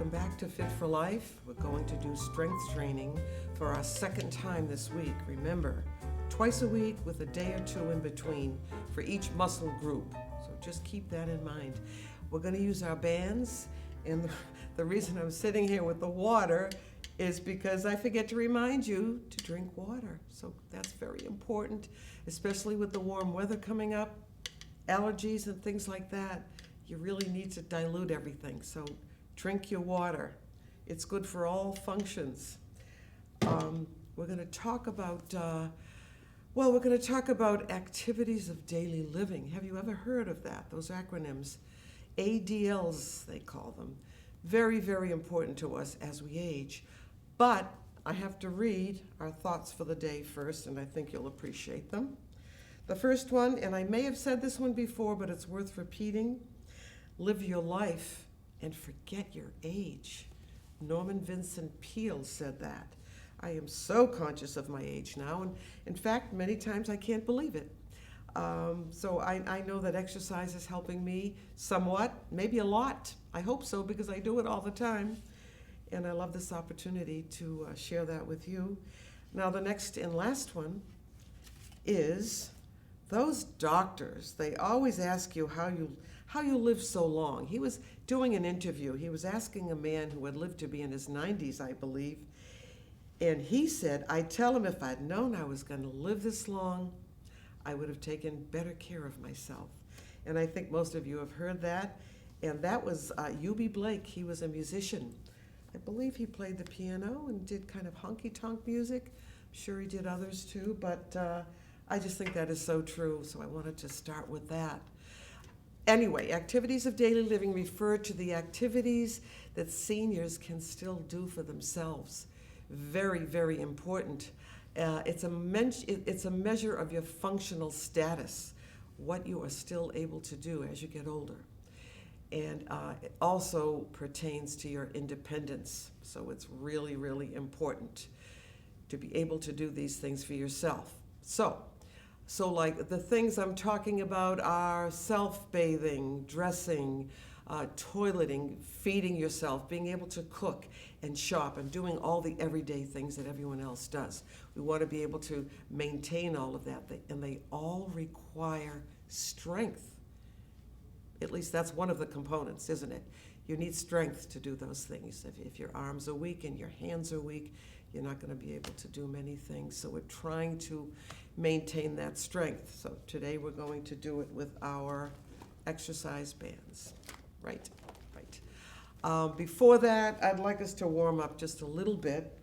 Welcome back to Fit for Life. We're going to do strength training for our second time this week. Remember, twice a week with a day or two in between for each muscle group. So just keep that in mind. We're going to use our bands, and the reason I'm sitting here with the water is because I forget to remind you to drink water. So that's very important, especially with the warm weather coming up, allergies and things like that. You really need to dilute everything. So drink your water. It's good for all functions. We're going to talk about, activities of daily living. Have you ever heard of that? Those acronyms, ADLs, they call them. Very, very important to us as we age. But I have to read our thoughts for the day first, and I think you'll appreciate them. The first one, and I may have said this one before, but it's worth repeating: live your life and forget your age. Norman Vincent Peale said that. I am so conscious of my age now, and in fact, many times I can't believe it. So I know that exercise is helping me somewhat, maybe a lot. I hope so, because I do it all the time. And I love this opportunity to share that with you. Now, the next and last one is those doctors. They always ask you how you live so long. He was doing an interview. He was asking a man who had lived to be in his 90s, I believe. And he said, I tell him if I'd known I was going to live this long, I would have taken better care of myself. And I think most of you have heard that. And that was U.B. Blake. He was a musician. I believe he played the piano and did kind of honky-tonk music. I'm sure he did others too, but I just think that is so true, so I wanted to start with that. Anyway, activities of daily living refer to the activities that seniors can still do for themselves. Very, very important. It's a measure of your functional status, what you are still able to do as you get older. And it also pertains to your independence. So it's really, really important to be able to do these things for yourself. So like the things I'm talking about are self-bathing, dressing, toileting, feeding yourself, being able to cook and shop, and doing all the everyday things that everyone else does. We want to be able to maintain all of that, and they all require strength. At least that's one of the components, isn't it? You need strength to do those things. If your arms are weak and your hands are weak, you're not going to be able to do many things. So we're trying to maintain that strength. So today we're going to do it with our exercise bands. Right. Before that, I'd like us to warm up just a little bit,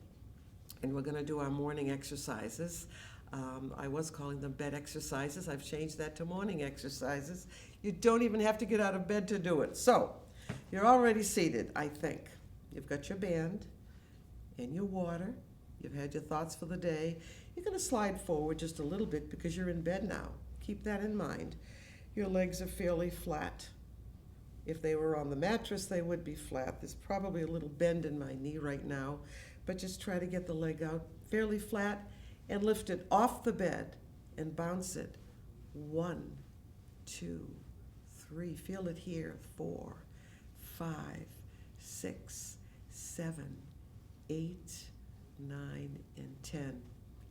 and we're going to do our morning exercises. I was calling them bed exercises. I've changed that to morning exercises. You don't even have to get out of bed to do it. So you're already seated, I think. You've got your band and your water. You've had your thoughts for the day. You're going to slide forward just a little bit because you're in bed now. Keep that in mind. Your legs are fairly flat. If they were on the mattress, they would be flat. There's probably a little bend in my knee right now, but just try to get the leg out fairly flat and lift it off the bed and bounce it. 1, 2, 3. Feel it here. 4, 5, 6, 7, 8, 9, and 10.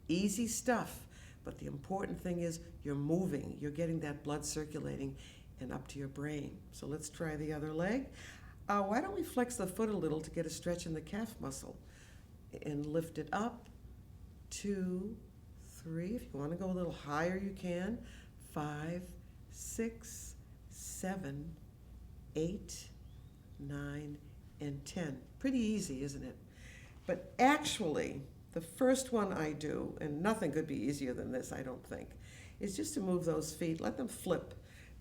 Easy stuff, but the important thing is you're moving. You're getting that blood circulating and up to your brain. So let's try the other leg. Why don't we flex the foot a little to get a stretch in the calf muscle and lift it up. 2, 3. If you want to go a little higher, you can. 5, 6, 7, 8, 9, and 10. Pretty easy, isn't it? But actually, the first one I do, and nothing could be easier than this, I don't think, is just to move those feet. Let them flip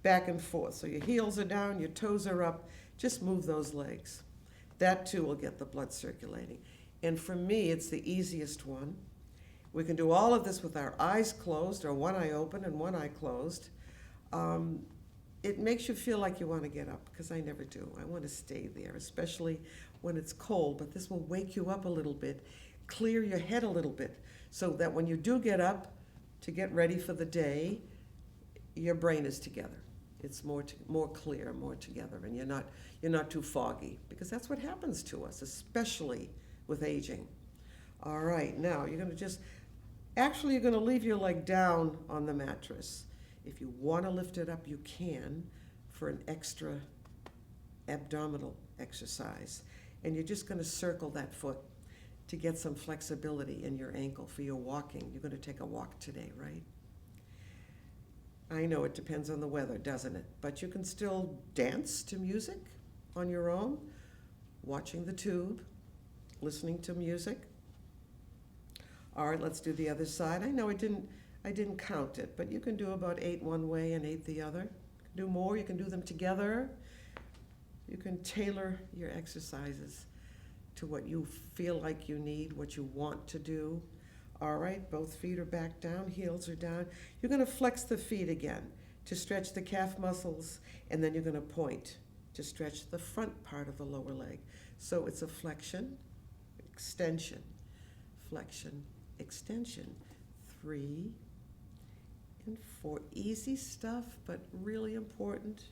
back and forth. So your heels are down, your toes are up. Just move those legs. That too will get the blood circulating. And for me, it's the easiest one. We can do all of this with our eyes closed, or one eye open and one eye closed. It makes you feel like you want to get up, because I never do. I want to stay there, especially when it's cold. But this will wake you up a little bit, clear your head a little bit, so that when you do get up to get ready for the day, your brain is together. It's more clear, more together, and you're not too foggy, because that's what happens to us, especially with aging. All right, now you're going to you're going to leave your leg down on the mattress. If you want to lift it up, you can for an extra abdominal exercise. And you're just going to circle that foot to get some flexibility in your ankle for your walking. You're going to take a walk today, right? I know it depends on the weather, doesn't it? But you can still dance to music on your own, watching the tube, listening to music. All right, let's do the other side. I know I didn't count it, but you can do about 8 one way and 8 the other. You can do more, you can do them together. You can tailor your exercises to what you feel like you need, what you want to do. All right, both feet are back down, heels are down. You're going to flex the feet again to stretch the calf muscles, and then you're going to point to stretch the front part of the lower leg. So it's a flexion, extension, flexion, extension. 3 and 4. Easy stuff, but really important.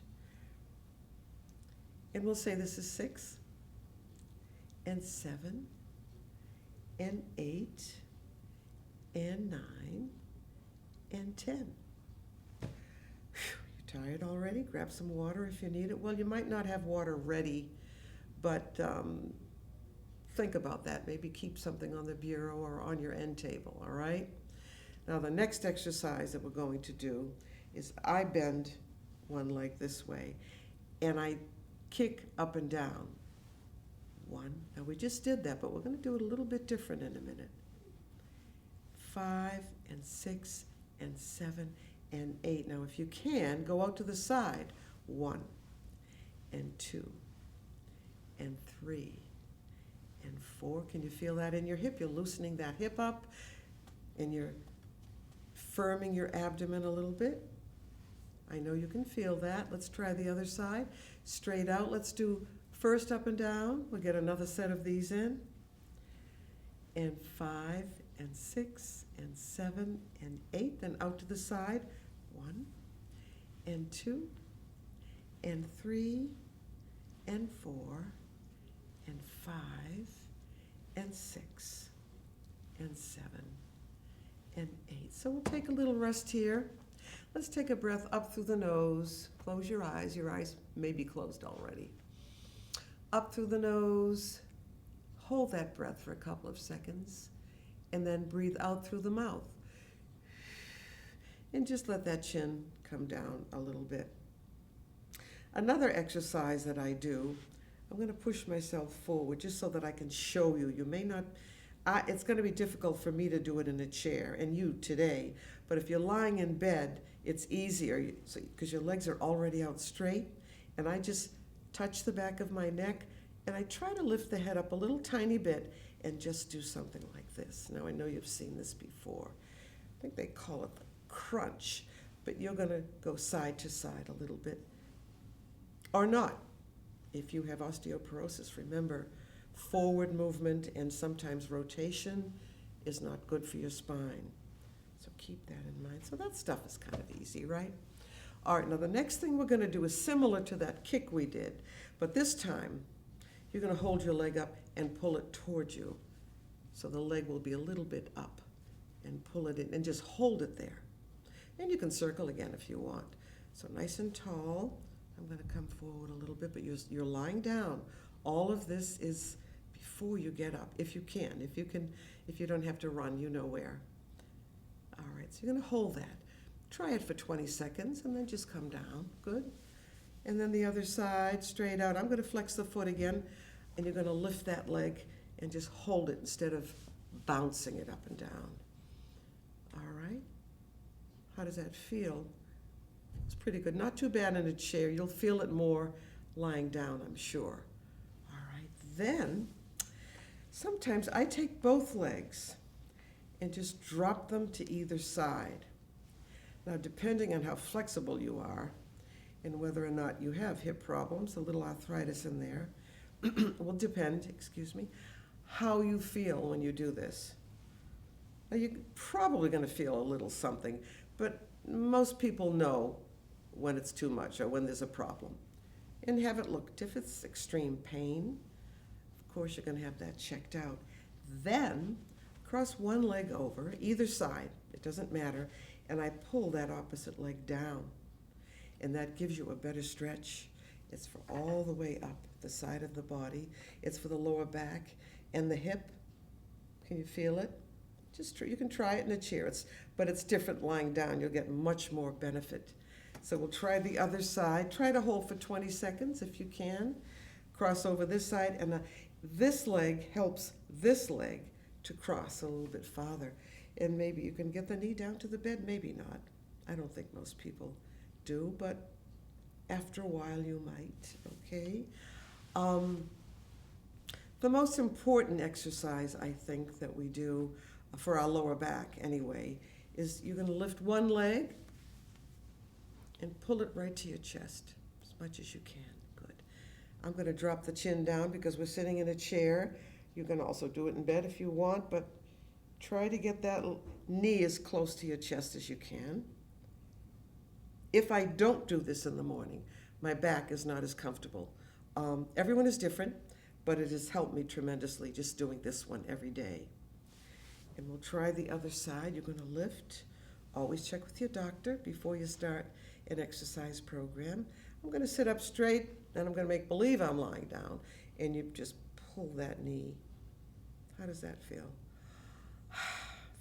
And we'll say this is 6 and 7 and 8 and 9 and 10. Whew, you tired already? Grab some water if you need it. Well, you might not have water ready, but think about that. Maybe keep something on the bureau or on your end table, all right? Now, the next exercise that we're going to do is I bend one leg this way, and I kick up and down. 1. Now, we just did that, but we're going to do it a little bit different in a minute. 5 and 6 and 7 and 8. Now, if you can, go out to the side. 1 and 2 and 3 and 4. Can you feel that in your hip? You're loosening that hip up, and you're firming your abdomen a little bit. I know you can feel that. Let's try the other side. Straight out. Let's do first up and down. We'll get another set of these in. And 5 and 6 and 7 and 8. Then out to the side. 1 and 2 and 3 and 4 and 5 and 6 and 7 and 8. So we'll take a little rest here. Let's take a breath up through the nose. Close your eyes. Your eyes may be closed already. Up through the nose. Hold that breath for a couple of seconds, and then breathe out through the mouth. And just let that chin come down a little bit. Another exercise that I do, I'm going to push myself forward just so that I can show you. You may not, it's going to be difficult for me to do it in a chair, and you today, but if you're lying in bed, it's easier because your legs are already out straight, and I just touch the back of my neck, and I try to lift the head up a little tiny bit and just do something like this. Now, I know you've seen this before. I think they call it the crunch, but you're going to go side to side a little bit. Or not. If you have osteoporosis, remember, forward movement and sometimes rotation is not good for your spine. So keep that in mind. So that stuff is kind of easy, right? All right, now the next thing we're going to do is similar to that kick we did, but this time you're going to hold your leg up and pull it towards you. So the leg will be a little bit up, and pull it in and just hold it there. And you can circle again if you want. So nice and tall. I'm going to come forward a little bit, but you're lying down. All of this is before you get up, if you can. If you don't have to run, you know where. All right, so you're going to hold that. Try it for 20 seconds, and then just come down. Good. And then the other side, straight out. I'm going to flex the foot again, and you're going to lift that leg and just hold it instead of bouncing it up and down. All right. How does that feel? It's pretty good. Not too bad in a chair. You'll feel it more lying down, I'm sure. All right. Then, sometimes I take both legs and just drop them to either side. Now, depending on how flexible you are and whether or not you have hip problems, a little arthritis in there, will depend, how you feel when you do this. Now, you're probably going to feel a little something, but most people know when it's too much or when there's a problem. And have it looked. If it's extreme pain, of course you're going to have that checked out. Then cross one leg over, either side, it doesn't matter, and I pull that opposite leg down. And that gives you a better stretch. It's for all the way up the side of the body. It's for the lower back and the hip. Can you feel it? You can try it in a chair, but it's different lying down. You'll get much more benefit. So we'll try the other side. Try to hold for 20 seconds if you can. Cross over this side, and this leg helps this leg to cross a little bit farther. And maybe you can get the knee down to the bed, maybe not. I don't think most people do, but after a while you might, okay? The most important exercise, I think, that we do for our lower back anyway, is you're gonna lift one leg and pull it right to your chest as much as you can. Good. I'm gonna drop the chin down because we're sitting in a chair. You can also do it in bed if you want, but try to get that knee as close to your chest as you can. If I don't do this in the morning, my back is not as comfortable. Everyone is different, but it has helped me tremendously just doing this one every day. And we'll try the other side. You're going to lift. Always check with your doctor before you start an exercise program. I'm going to sit up straight, and I'm going to make believe I'm lying down. And you just pull that knee. How does that feel?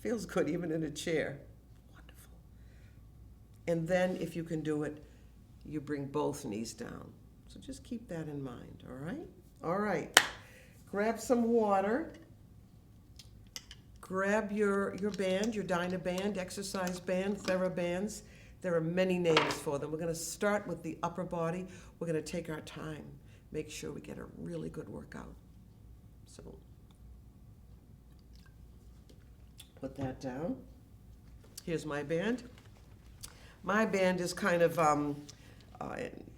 Feels good even in a chair. Wonderful. And then if you can do it, you bring both knees down. So just keep that in mind, all right? All right. Grab some water. Grab your band, your Dynaband, exercise band, TheraBands. There are many names for them. We're going to start with the upper body. We're going to take our time, make sure we get a really good workout. So put that down. Here's my band. My band is kind of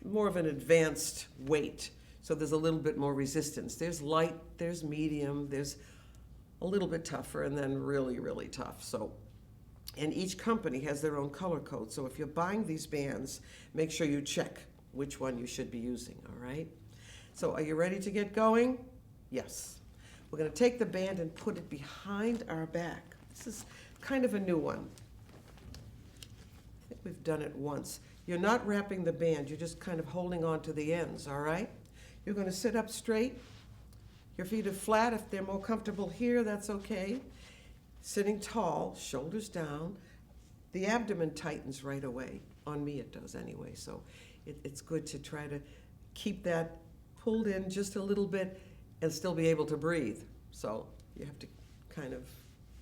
more of an advanced weight, so there's a little bit more resistance. There's light, there's medium, there's a little bit tougher, and then really, really tough. So, and each company has their own color code. So if you're buying these bands, make sure you check which one you should be using, all right? So are you ready to get going? Yes. We're going to take the band and put it behind our back. This is kind of a new one. I think we've done it once. You're not wrapping the band, you're just kind of holding on to the ends, all right? You're going to sit up straight. Your feet are flat. If they're more comfortable here, that's okay. Sitting tall, shoulders down. The abdomen tightens right away. On me it does anyway, so it's good to try to keep that pulled in just a little bit and still be able to breathe. So you have to kind of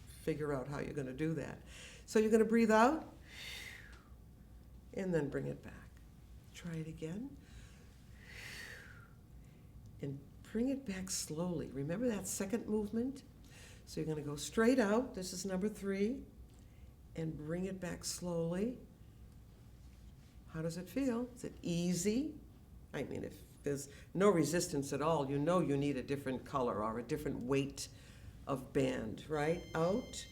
figure out how you're going to do that. So you're going to breathe out and then bring it back. Try it again. And bring it back slowly. Remember that second movement? So you're going to go straight out. This is number 3. And bring it back slowly. How does it feel? Is it easy? I mean, if there's no resistance at all, you know you need a different color or a different weight of band, right? Out.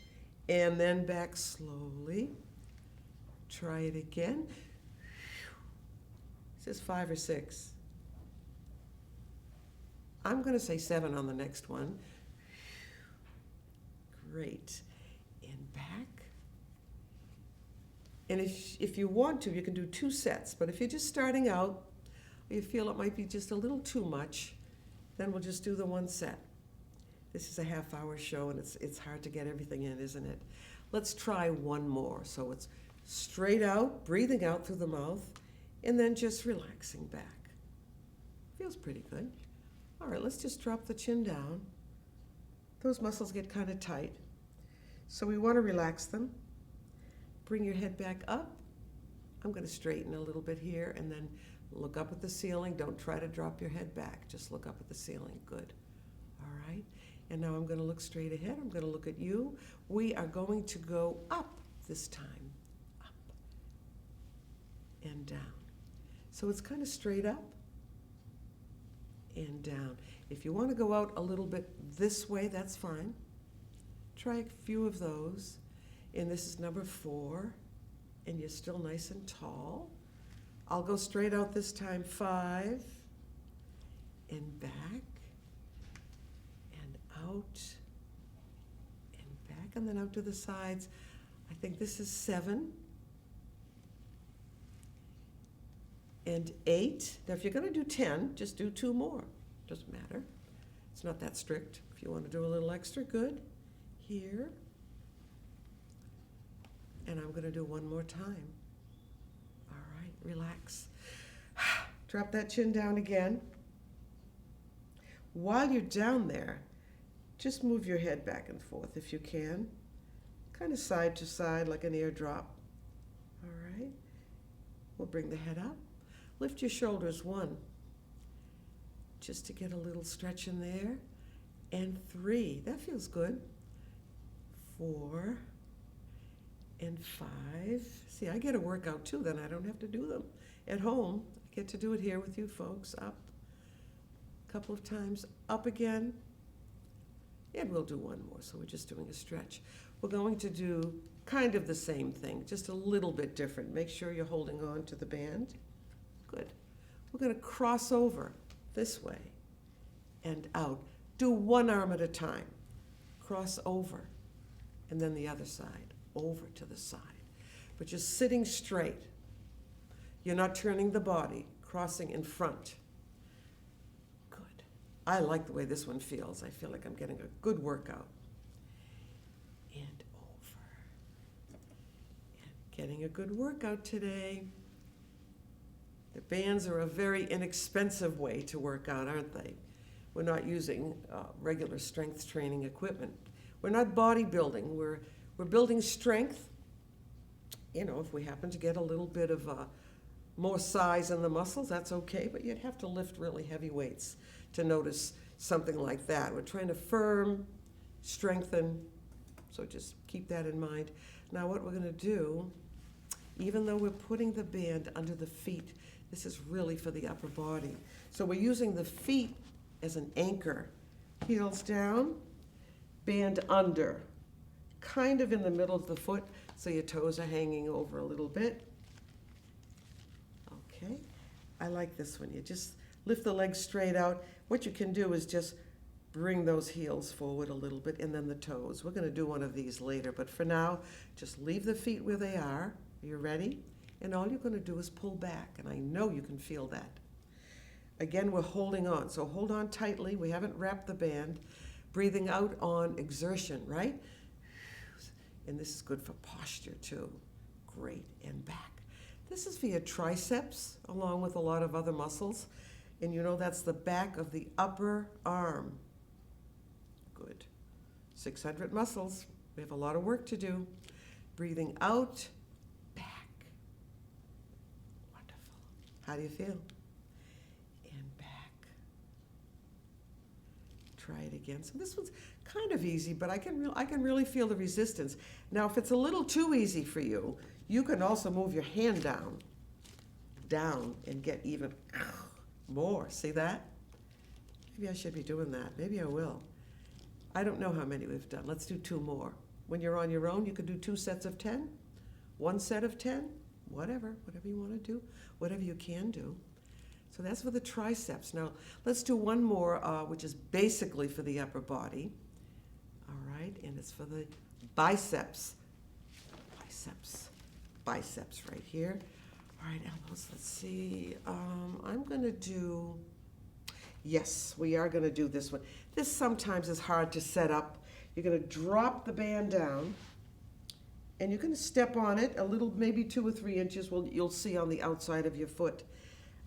And then back slowly. Try it again. It says 5 or 6. I'm going to say 7 on the next one. Great. And back. And if you want to, you can do 2 sets. But if you're just starting out, or you feel it might be just a little too much, then we'll just do the 1 set. This is a half-hour show, and it's hard to get everything in, isn't it? Let's try 1 more. So it's straight out, breathing out through the mouth, and then just relaxing back. Feels pretty good. All right, let's just drop the chin down. Those muscles get kind of tight. So we want to relax them. Bring your head back up. I'm going to straighten a little bit here and then look up at the ceiling. Don't try to drop your head back. Just look up at the ceiling. Good. All right. And now I'm going to look straight ahead. I'm going to look at you. We are going to go up this time. Up and down. So it's kind of straight up and down. If you want to go out a little bit this way, that's fine. Try a few of those. And this is number 4. And you're still nice and tall. I'll go straight out this time. 5, and back, and out, and back, and then out to the sides. I think this is 7, and 8. Now, if you're going to do 10, just do 2 more. Doesn't matter. It's not that strict. If you want to do a little extra, good. Here. And I'm going to do 1 more time. All right, relax. Drop that chin down again. While you're down there, just move your head back and forth if you can. Kind of side to side like an eardrop. All right. We'll bring the head up. Lift your shoulders 1, just to get a little stretch in there. And 3, that feels good. 4, and 5. See, I get a workout too, then I don't have to do them at home. I get to do it here with you folks. Up, a couple of times, up again. And we'll do 1 more, so we're just doing a stretch. We're going to do kind of the same thing, just a little bit different. Make sure you're holding on to the band. Good. We're going to cross over this way and out. Do 1 arm at a time. Cross over, and then the other side, over to the side. But you're sitting straight. You're not turning the body, crossing in front. Good. I like the way this one feels. I feel like I'm getting a good workout. And over. And getting a good workout today. The bands are a very inexpensive way to work out, aren't they? We're not using regular strength training equipment. We're not bodybuilding. We're building strength. You know, if we happen to get a little bit of more size in the muscles, that's okay, but you'd have to lift really heavy weights to notice something like that. We're trying to firm, strengthen, so just keep that in mind. Now what we're going to do, even though we're putting the band under the feet, this is really for the upper body. So we're using the feet as an anchor. Heels down, band under, kind of in the middle of the foot, so your toes are hanging over a little bit. Okay, I like this one. You just lift the legs straight out. What you can do is just bring those heels forward a little bit, and then the toes. We're going to do one of these later, but for now, just leave the feet where they are. Are you ready? And all you're going to do is pull back, and I know you can feel that. Again, we're holding on, so hold on tightly. We haven't wrapped the band. Breathing out on exertion, right? And this is good for posture too. Great, and back. This is for your triceps, along with a lot of other muscles. And you know that's the back of the upper arm. Good. 600 muscles. We have a lot of work to do. Breathing out, back. Wonderful. How do you feel? And back. Try it again. So this one's kind of easy, but I can really feel the resistance. Now, if it's a little too easy for you, you can also move your hand down, and get even more. See that? Maybe I should be doing that. Maybe I will. I don't know how many we've done. Let's do 2 more. When you're on your own, you could do 2 sets of 10, 1 set of 10, whatever you want to do, whatever you can do. So that's for the triceps. Now, let's do 1 more, which is basically for the upper body. All right, and it's for the biceps. Biceps right here. All right, elbows, let's see. I'm going to do, yes, we are going to do this one. This sometimes is hard to set up. You're going to drop the band down, and you're going to step on it a little, maybe 2 or 3 inches. Well, you'll see on the outside of your foot.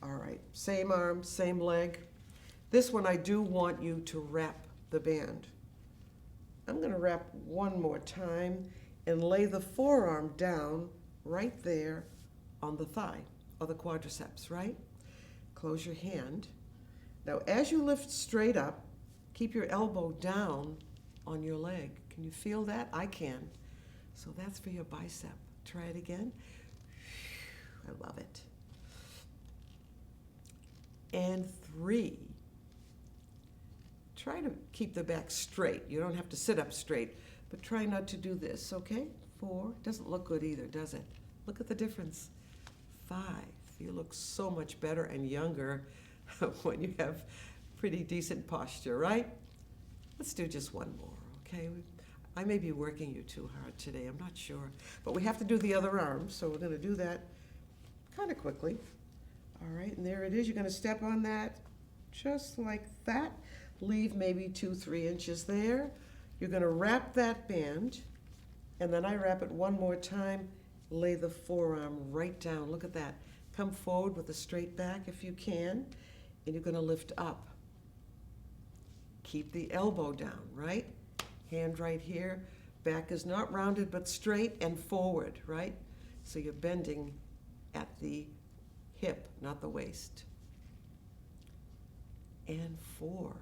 All right, same arm, same leg. This one I do want you to wrap the band. I'm going to wrap 1 more time and lay the forearm down right there on the thigh or the quadriceps, right? Close your hand. Now, as you lift straight up, keep your elbow down on your leg. Can you feel that? I can. So that's for your bicep. Try it again. I love it. And 3. Try to keep the back straight. You don't have to sit up straight, but try not to do this, okay? 4. Doesn't look good either, does it? Look at the difference. 5. You look so much better and younger when you have pretty decent posture, right? Let's do just one more, okay? I may be working you too hard today, I'm not sure. But we have to do the other arm, so we're gonna do that kind of quickly. All right, and there it is. You're gonna step on that just like that. Leave maybe 2-3 inches there. You're gonna wrap that band, and then I wrap it one more time. Lay the forearm right down. Look at that. Come forward with a straight back if you can, and you're gonna lift up. Keep the elbow down, right? Hand right here. Back is not rounded but straight and forward, right? So you're bending at the hip, not the waist. And 4.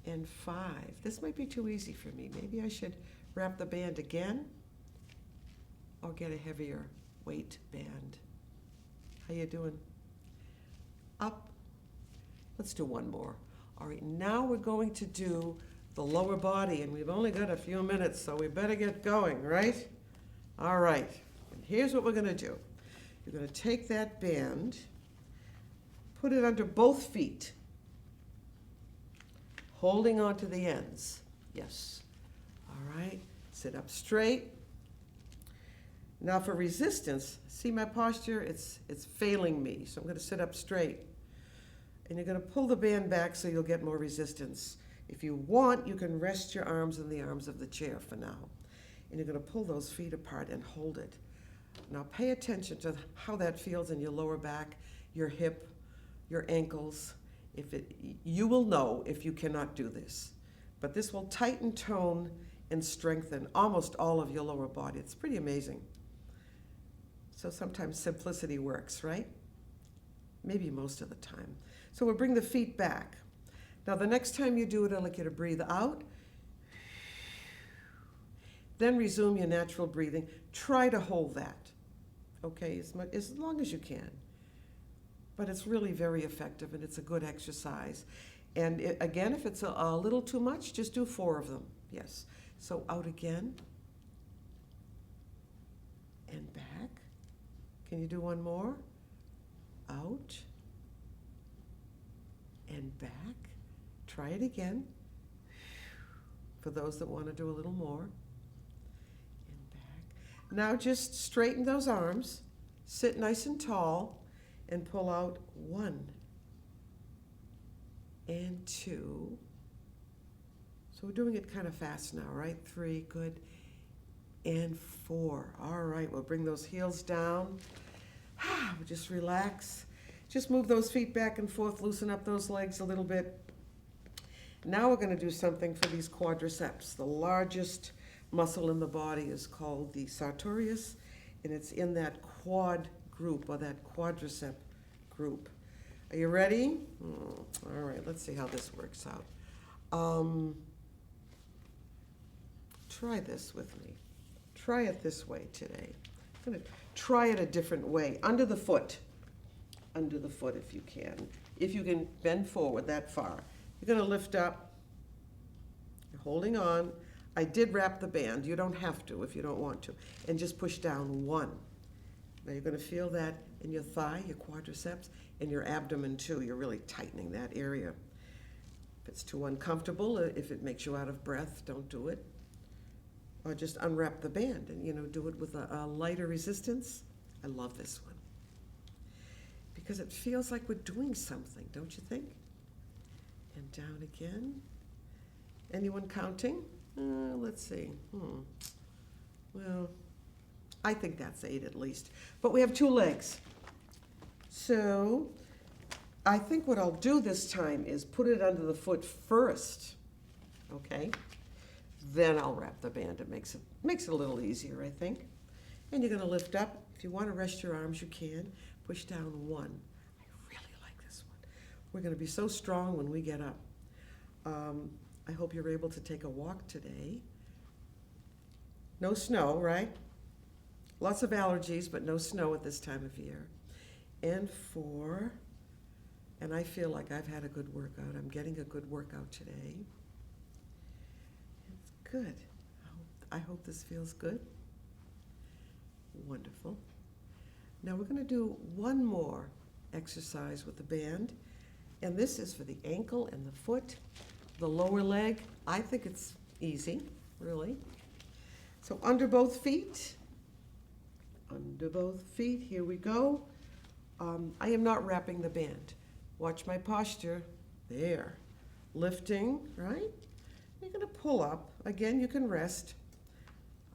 And 5. This might be too easy for me. Maybe I should wrap the band again or get a heavier weight band. How you doing? Up. Let's do one more. All right, now we're going to do the lower body, and we've only got a few minutes, so we better get going, right? All right, and here's what we're gonna do. You're gonna take that band, put it under both feet, holding onto the ends. Yes. All right, sit up straight. Now for resistance, see my posture? It's failing me, so I'm gonna sit up straight. And you're gonna pull the band back so you'll get more resistance. If you want, you can rest your arms in the arms of the chair for now. And you're gonna pull those feet apart and hold it. Now pay attention to how that feels in your lower back, your hip, your ankles. You will know if you cannot do this. But this will tighten, tone, and strengthen almost all of your lower body. It's pretty amazing. So sometimes simplicity works, right? Maybe most of the time. So we'll bring the feet back. Now the next time you do it, I'd like you to breathe out. Then resume your natural breathing. Try to hold that, okay, as long as you can. But it's really very effective, and it's a good exercise. And again, if it's a little too much, just do 4 of them. Yes. So out again. And back. Can you do one more? Out. And back. Try it again. For those that want to do a little more. And back. Now just straighten those arms. Sit nice and tall. And pull out 1. And 2. So we're doing it kind of fast now, right? 3, good. And 4. All right, we'll bring those heels down. We'll just relax. Just move those feet back and forth, loosen up those legs a little bit. Now we're gonna do something for these quadriceps. The largest muscle in the body is called the Sartorius, and it's in that quad group, or that quadricep group. Are you ready? All right, let's see how this works out. Try this with me. Try it this way today. I'm gonna try it a different way. Under the foot if you can. If you can bend forward that far. You're gonna lift up, you're holding on. I did wrap the band, you don't have to if you don't want to. And just push down 1. Now you're gonna feel that in your thigh, your quadriceps, and your abdomen too. You're really tightening that area. If it's too uncomfortable, if it makes you out of breath, don't do it. Or just unwrap the band and do it with a lighter resistance. I love this one. Because it feels like we're doing something, don't you think? And down again. Anyone counting? Let's see. Well, I think that's 8 at least. But we have 2 legs. So I think what I'll do this time is put it under the foot first, okay? Then I'll wrap the band. It makes it a little easier, I think. And you're gonna lift up. If you wanna rest your arms, you can. Push down 1. I really like this one. We're gonna be so strong when we get up. I hope you're able to take a walk today. No snow, right? Lots of allergies, but no snow at this time of year. And 4, and I feel like I've had a good workout. I'm getting a good workout today. It's good. I hope this feels good. Wonderful. Now we're gonna do one more exercise with the band, and this is for the ankle and the foot, the lower leg. I think it's easy, really. So under both feet, here we go. I am not wrapping the band. Watch my posture, there. Lifting, right? You're gonna pull up. Again, you can rest.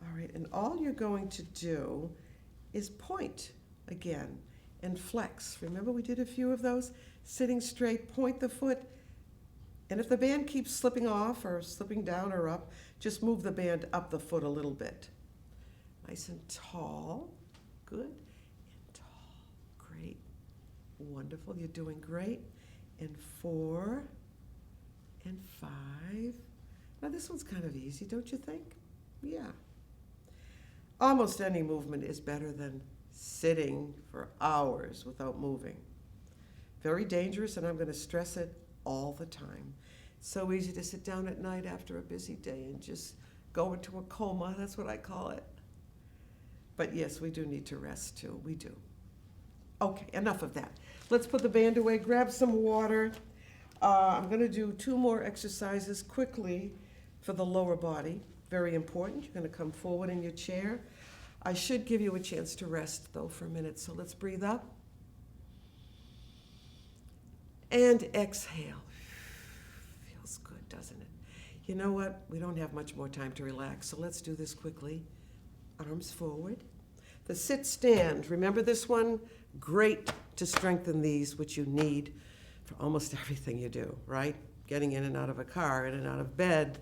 All right, and all you're going to do is point again and flex. Remember we did a few of those? Sitting straight, point the foot, and if the band keeps slipping off or slipping down or up, just move the band up the foot a little bit. Nice and tall, good, and tall, great, wonderful, you're doing great. And 4, and 5. Now this one's kind of easy, don't you think? Yeah. Almost any movement is better than sitting for hours without moving. Very dangerous, and I'm going to stress it all the time. So easy to sit down at night after a busy day and just go into a coma, that's what I call it. But yes, we do need to rest too, we do. Okay, enough of that. Let's put the band away, grab some water. I'm going to do 2 more exercises quickly for the lower body. Very important. You're going to come forward in your chair. I should give you a chance to rest, though, for a minute. So let's breathe up. And exhale. Feels good, doesn't it? You know what? We don't have much more time to relax, so let's do this quickly. Arms forward. The sit-stand. Remember this one? Great to strengthen these, which you need for almost everything you do, right? Getting in and out of a car, in and out of bed,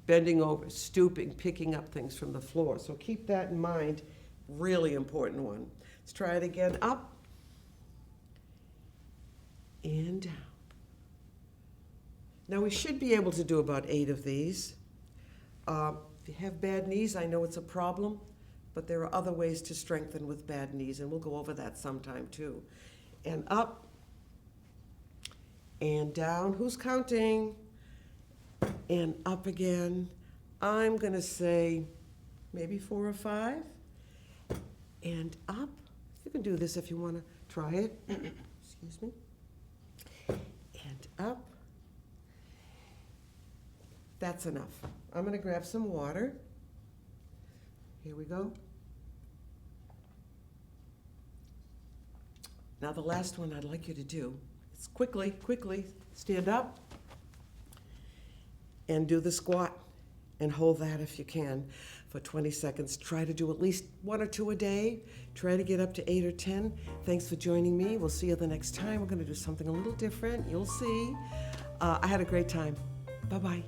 bending over, stooping, picking up things from the floor. So keep that in mind, really important one. Let's try it again, up and down. Now we should be able to do about 8 of these. If you have bad knees, I know it's a problem, but there are other ways to strengthen with bad knees, and we'll go over that sometime too. And up and down. Who's counting? And up again. I'm going to say maybe 4 or 5. And up. You can do this if you want to try it. Excuse me. And up. That's enough. I'm going to grab some water. Here we go. Now the last one I'd like you to do is quickly stand up and do the squat and hold that if you can for 20 seconds. Try to do at least 1 or 2 a day. Try to get up to 8 or 10. Thanks for joining me. We'll see you the next time. We're going to do something a little different. You'll see. I had a great time. Bye-bye.